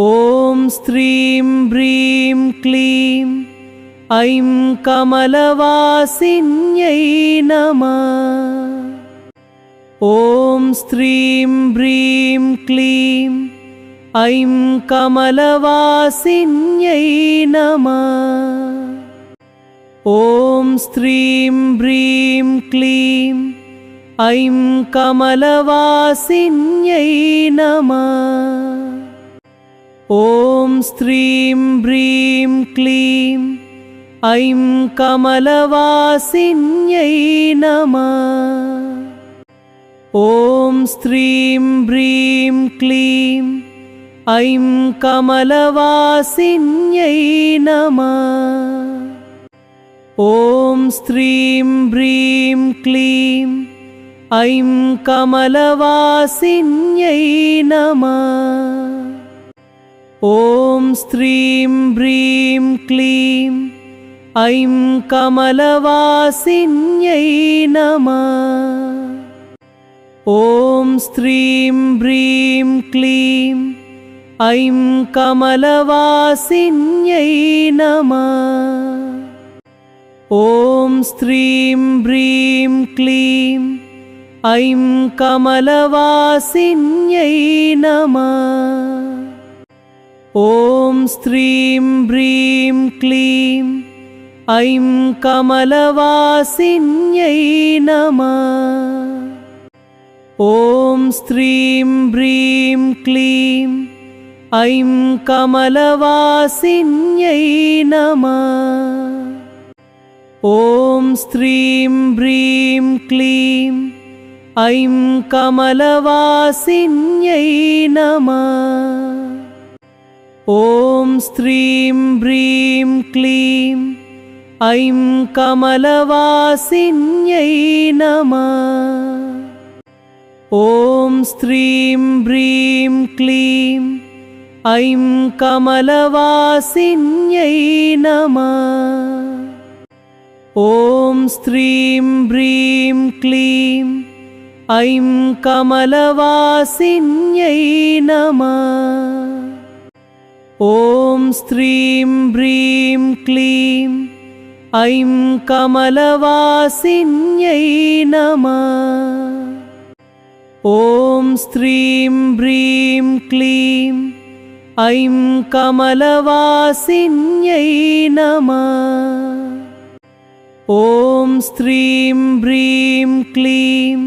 ॐ स्त्रीं ब्रीं क्लीं ऐं कमलवासिन्यै नमः। ॐ स्त्रीं ब्रीं क्लीं ऐं कमलवासिन्यै नमः। ॐ स्त्रीं ब्रीं क्लीं ऐं कमलवासिन्यै नमः। ॐ स्त्रीं ब्रीं क्लीं ऐं कमलवासिन्यै नमः। ॐ स्त्रीं ब्रीं क्लीं ऐं कमलवासिन्यै नमः। ॐ स्त्रीं ब्रीं क्लीं ऐं कमलवासिन्यै नमः। ॐ स्त्रीं ब्रीं क्लीं ऐं कमलवासिन्यै नमः। ॐ स्त्रीं ब्रीं क्लीं ऐं कमलवासिन्यै नमः। ॐ स्त्रीं ब्रीं क्लीं ऐं कमलवासिन्यै नमः। ॐ स्त्रीं ब्रीं क्लीं ऐं कमलवासिन्यै नमः। ॐ स्त्रीं ब्रीं क्लीं ऐं कमलवासिन्यै नमः। ॐ स्त्रीं ब्रीं क्लीं ऐं कमलवासिन्यै नमः। ॐ स्त्रीं ब्रीं क्लीं ऐं कमलवासिन्यै नमः। ॐ स्त्रीं ब्रीं क्लीं ऐं कमलवासिन्यै नमः। ॐ स्त्रीं ब्रीं क्लीं ऐं कमलवासिन्यै नमः। ॐ स्त्रीं ब्रीं क्लीं ऐं कमलवासिन्यै नमः। ॐ स्त्रीं ब्रीं क्लीं ऐं कमलवासिन्यै नमः। ॐ स्त्रीं ब्रीं क्लीं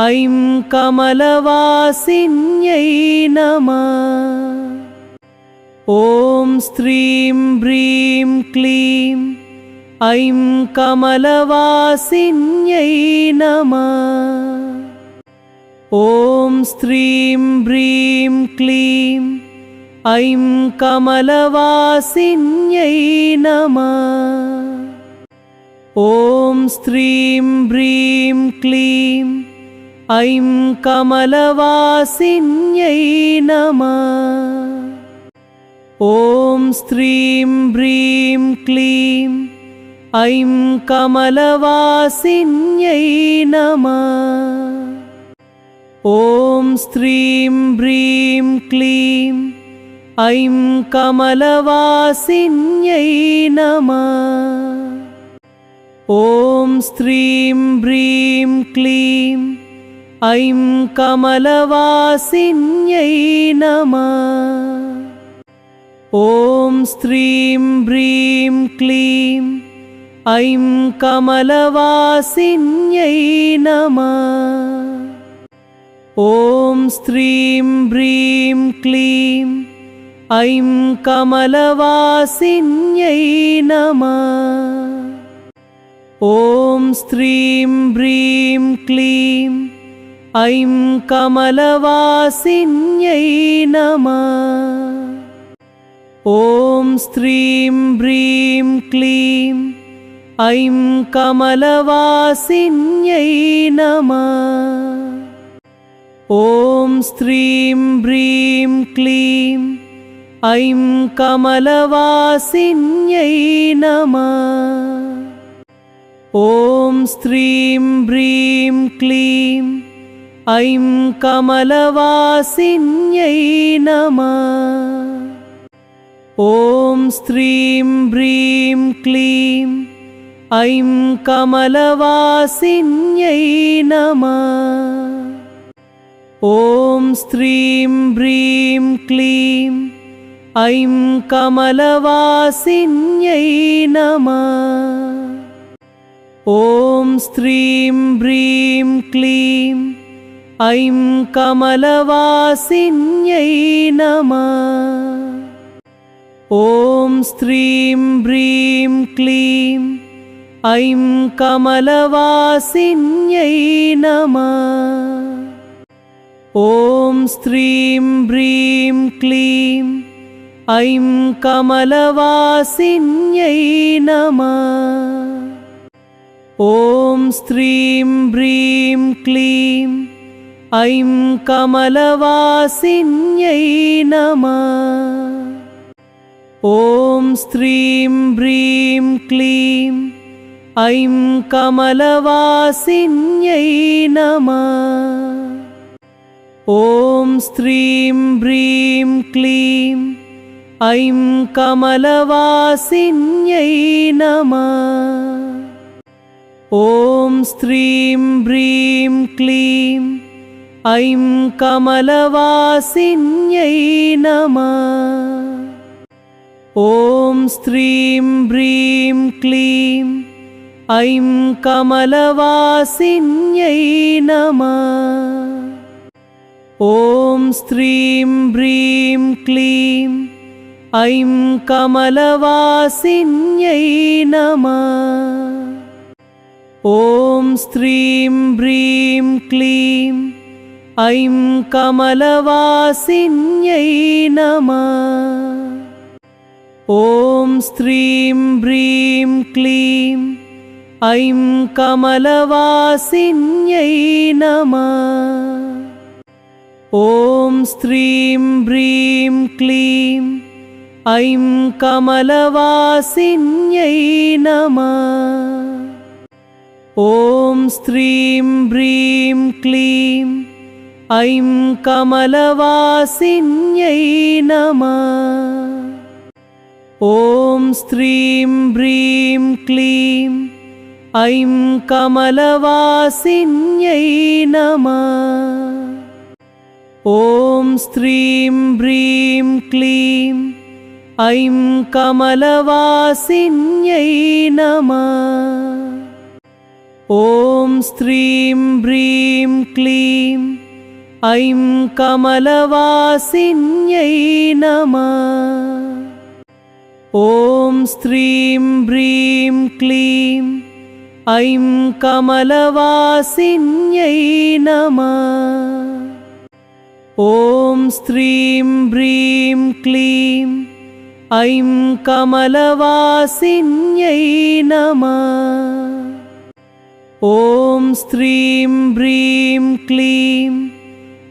ऐं कमलवासिन्यै नमः। ॐ स्त्रीं ब्रीं क्लीं ऐं कमलवासिन्यै नमः। ॐ स्त्रीं ब्रीं क्लीं ऐं कमलवासिन्यै नमः। ॐ स्त्रीं ब्रीं क्लीं ऐं कमलवासिन्यै नमः। ॐ स्त्रीं ब्रीं क्लीं ऐं कमलवासिन्यै नमः। ॐ स्त्रीं ब्रीं क्लीं ऐं कमलवासिन्यै नमः। ॐ स्त्रीं ब्रीं क्लीं ऐं कमलवासिन्यै नमः। ॐ स्त्रीं ब्रीं क्लीं ऐं कमलवासिन्यै नमः। ॐ स्त्रीं ब्रीं क्लीं ऐं कमलवासिन्यै नमः। ॐ स्त्रीं ब्रीं क्लीं ऐं कमलवासिन्यै नमः। ॐ स्त्रीं ब्रीं क्लीं ऐं कमलवासिन्यै नमः। ॐ स्त्रीं ब्रीं क्लीं ऐं कमलवासिन्यै नमः। ॐ स्त्रीं ब्रीं क्लीं ऐं कमलवासिन्यै नमः। ॐ स्त्रीं ब्रीं क्लीं ऐं कमलवासिन्यै नमः। ॐ स्त्रीं ब्रीं क्लीं ऐं कमलवासिन्यै नमः। ॐ स्त्रीं ब्रीं क्लीं ऐं कमलवासिन्यै नमः। ॐ स्त्रीं ब्रीं क्लीं ऐं कमलवासिन्यै नमः। ॐ स्त्रीं ब्रीं क्लीं ऐं कमलवासिन्यै नमः। ॐ स्त्रीं ब्रीं क्लीं ऐं कमलवासिन्यै नमः। ॐ स्त्रीं ब्रीं क्लीं ऐं कमलवासिन्यै नमः। ॐ स्त्रीं ब्रीं क्लीं ऐं कमलवासिन्यै नमः। ॐ स्त्रीं ब्रीं क्लीं ऐं कमलवासिन्यै नमः। ॐ स्त्रीं ब्रीं क्लीं ऐं कमलवासिन्यै नमः। ॐ स्त्रीं ब्रीं क्लीं ऐं कमलवासिन्यै नमः। ॐ स्त्रीं ब्रीं क्लीं ऐं कमलवासिन्यै नमः। ॐ स्त्रीं ब्रीं क्लीं ऐं कमलवासिन्यै नमः। ॐ स्त्रीं ब्रीं क्लीं ऐं कमलवासिन्यै नमः। ॐ स्त्रीं ब्रीं क्लीं ऐं कमलवासिन्यै नमः। ॐ स्त्रीं ब्रीं क्लीं ऐं कमलवासिन्यै नमः। ॐ स्त्रीं ब्रीं क्लीं ऐं कमलवासिन्यै नमः। ॐ स्त्रीं ब्रीं क्लीं ऐं कमलवासिन्यै नमः। ॐ स्त्रीं ब्रीं क्लीं ऐं कमलवासिन्यै नमः। ॐ स्त्रीं ब्रीं क्लीं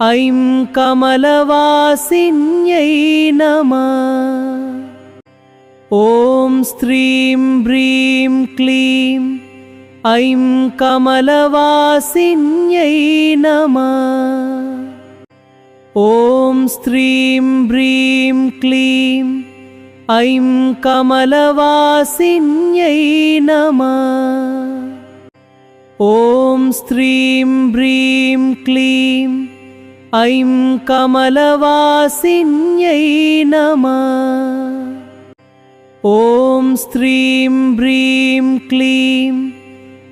ऐं कमलवासिन्यै नमः। ॐ स्त्रीं ब्रीं क्लीं ऐं कमलवासिन्यै नमः। ॐ स्त्रीं ब्रीं क्लीं ऐं कमलवासिन्यै नमः। ॐ स्त्रीं ब्रीं क्लीं ऐं कमलवासिन्यै नमः। ॐ स्त्रीं ब्रीं क्लीं ऐं कमलवासिन्यै नमः। ॐ स्त्रीं ब्रीं क्लीं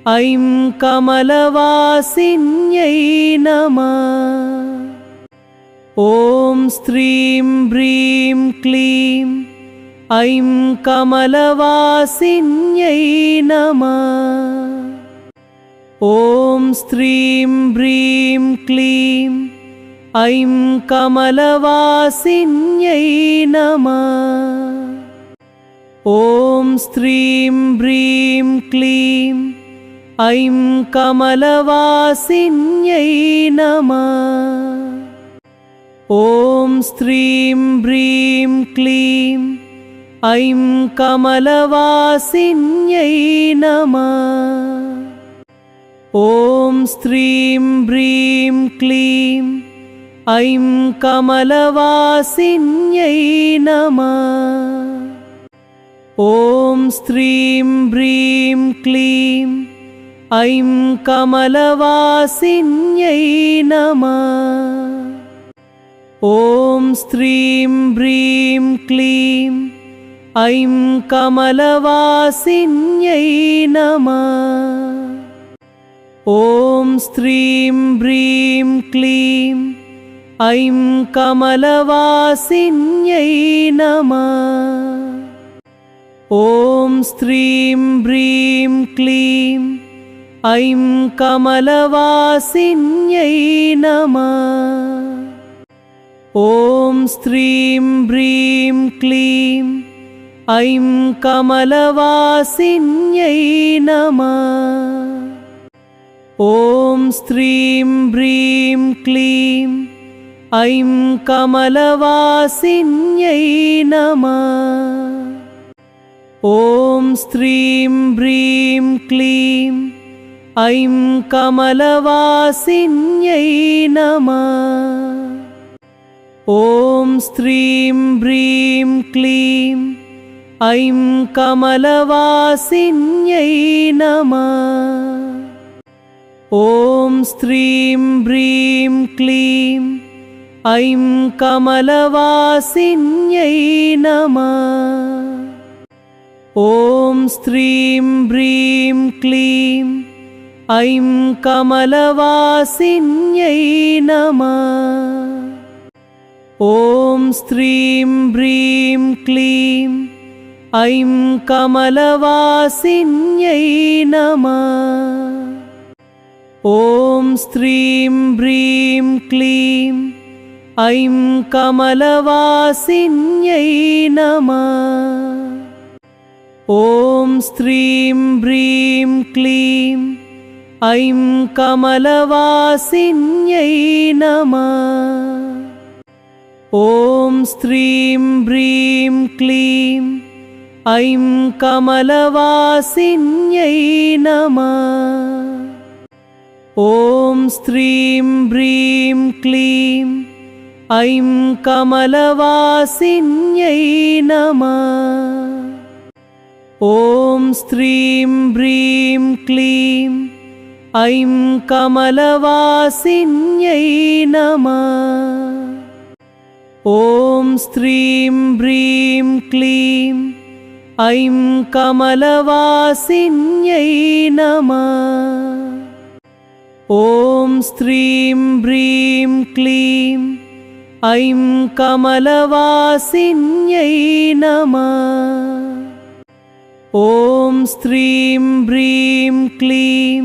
ऐं कमलवासिन्यै नमः। ॐ स्त्रीं ब्रीं क्लीं ऐं कमलवासिन्यै नमः। ॐ स्त्रीं ब्रीं क्लीं ऐं कमलवासिन्यै नमः। ॐ स्त्रीं ब्रीं क्लीं ऐं कमलवासिन्यै नमः। ॐ स्त्रीं ब्रीं क्लीं ऐं कमलवासिन्यै नमः। ॐ स्त्रीं ब्रीं क्लीं ऐं कमलवासिन्यै नमः। ॐ स्त्रीं ब्रीं क्लीं ऐं कमलवासिन्यै नमः। ॐ स्त्रीं ब्रीं क्लीं ऐं कमलवासिन्यै नमः। ॐ स्त्रीं ब्रीं क्लीं ऐं कमलवासिन्यै नमः। ॐ स्त्रीं ब्रीं क्लीं ऐं कमलवासिन्यै नमः। ॐ स्त्रीं ब्रीं क्लीं ऐं कमलवासिन्यै नमः। ॐ स्त्रीं ब्रीं क्लीं ऐं कमलवासिन्यै नमः। ॐ स्त्रीं ब्रीं क्लीं ऐं कमलवासिन्यै नमः। ॐ स्त्रीं ब्रीं क्लीं ऐं कमलवासिन्यै नमः। ॐ स्त्रीं ब्रीं क्लीं ऐं कमलवासिन्यै नमः। ॐ स्त्रीं ब्रीं क्लीं ऐं कमलवासिन्यै नमः। ॐ स्त्रीं ब्रीं क्लीं ऐं कमलवासिन्यै नमः। ॐ स्त्रीं ब्रीं क्लीं ऐं कमलवासिन्यै नमः। ॐ स्त्रीं ब्रीं क्लीं ऐं कमलवासिन्यै नमः। ॐ स्त्रीं ब्रीं क्लीं ऐं कमलवासिन्यै नमः। ॐ स्त्रीं ब्रीं क्लीं ऐं कमलवासिन्यै नमः। ॐ स्त्रीं ब्रीं क्लीं ऐं कमलवासिन्यै नमः। ॐ स्त्रीं ब्रीं क्लीं ऐं कमलवासिन्यै नमः। ॐ स्त्रीं ब्रीं क्लीं ऐं कमलवासिन्यै नमः। ॐ स्त्रीं ब्रीं क्लीं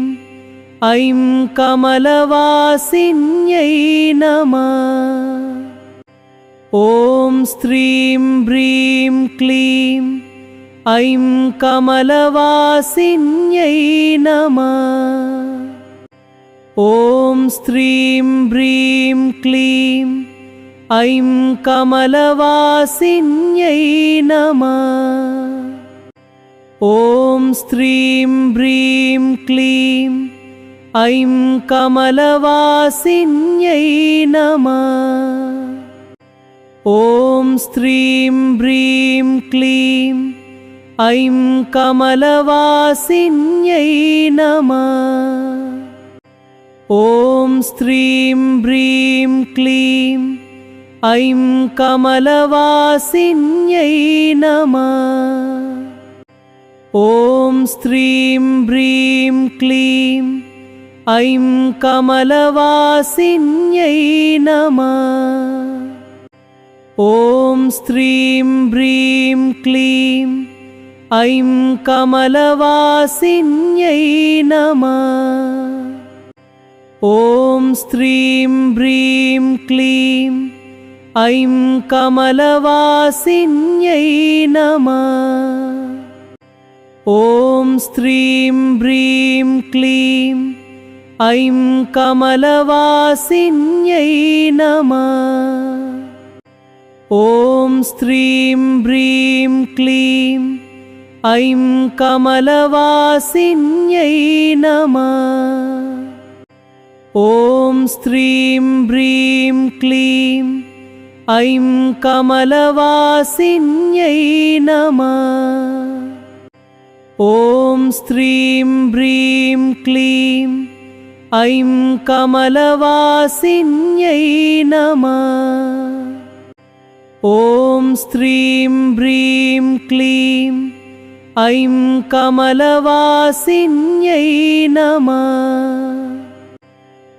ऐं कमलवासिन्यै नमः। ॐ स्त्रीं ब्रीं क्लीं ऐं कमलवासिन्यै नमः। ॐ स्त्रीं ब्रीं क्लीं ऐं कमलवासिन्यै नमः। ॐ स्त्रीं ब्रीं क्लीं ऐं कमलवासिन्यै नमः। ॐ स्त्रीं ब्रीं क्लीं ऐं कमलवासिन्यै नमः। ॐ स्त्रीं ब्रीं क्लीं ऐं कमलवासिन्यै नमः। ॐ स्त्रीं ब्रीं क्लीं ऐं कमलवासिन्यै नमः। ॐ स्त्रीं ब्रीं क्लीं ऐं कमलवासिन्यै नमः। ॐ स्त्रीं ब्रीं क्लीं ऐं कमलवासिन्यै नमः। ॐ स्त्रीं ब्रीं क्लीं ऐं कमलवासिन्यै नमः। ॐ स्त्रीं ब्रीं क्लीं ऐं कमलवासिन्यै नमः। ॐ स्त्रीं ब्रीं क्लीं ऐं कमलवासिन्यै नमः। ॐ स्त्रीं ब्रीं क्लीं ऐं कमलवासिन्यै नमः। ॐ स्त्रीं ब्रीं क्लीं ऐं कमलवासिन्यै नमः।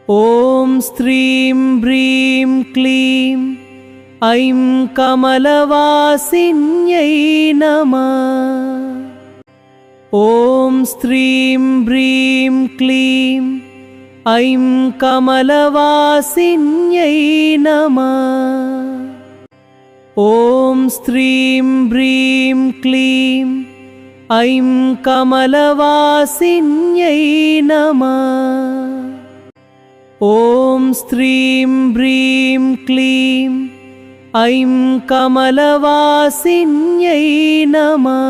ॐ स्त्रीं ब्रीं क्लीं ऐं कमलवासिन्यै नमः। ॐ स्त्रीं ब्रीं क्लीं ऐं कमलवासिन्यै नमः। ॐ स्त्रीं ब्रीं क्लीं ऐं कमलवासिन्यै नमः। ॐ स्त्रीं ब्रीं क्लीं ऐं कमलवासिन्यै नमः।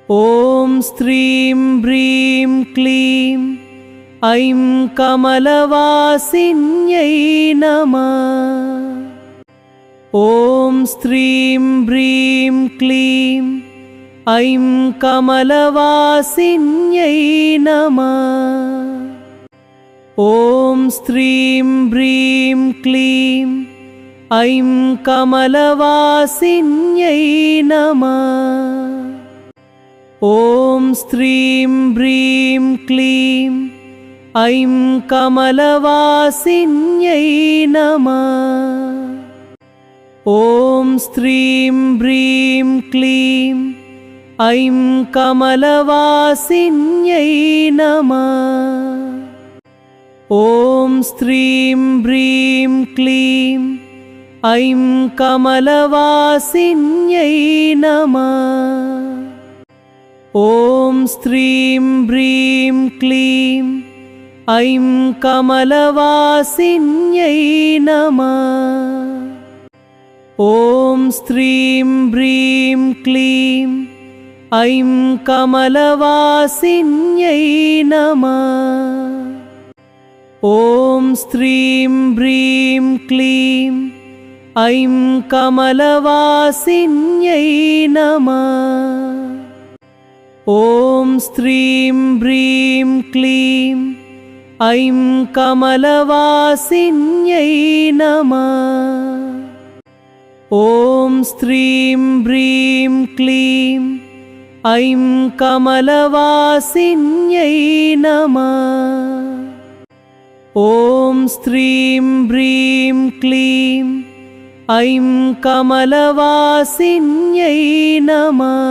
ॐ स्त्रीं ब्रीं क्लीं ऐं कमलवासिन्यै नमः। ॐ स्त्रीं ब्रीं क्लीं ऐं कमलवासिन्यै नमः। ॐ स्त्रीं ब्रीं क्लीं ऐं कमलवासिन्यै नमः। ॐ स्त्रीं ब्रीं क्लीं ऐं कमलवासिन्यै नमः। ॐ स्त्रीं ब्रीं क्लीं ऐं कमलवासिन्यै नमः। ॐ स्त्रीं ब्रीं क्लीं ऐं कमलवासिन्यै नमः। ॐ स्त्रीं ब्रीं क्लीं ऐं कमलवासिन्यै नमः। ॐ स्त्रीं ब्रीं क्लीं ऐं कमलवासिन्यै नमः। ॐ स्त्रीं ब्रीं क्लीं ऐं कमलवासिन्यै नमः। ॐ स्त्रीं ब्रीं क्लीं ऐं कमलवासिन्यै नमः। ॐ स्त्रीं ब्रीं क्लीं ऐं कमलवासिन्यै नमः। ॐ स्त्रीं ब्रीं क्लीं ऐं कमलवासिन्यै नमः।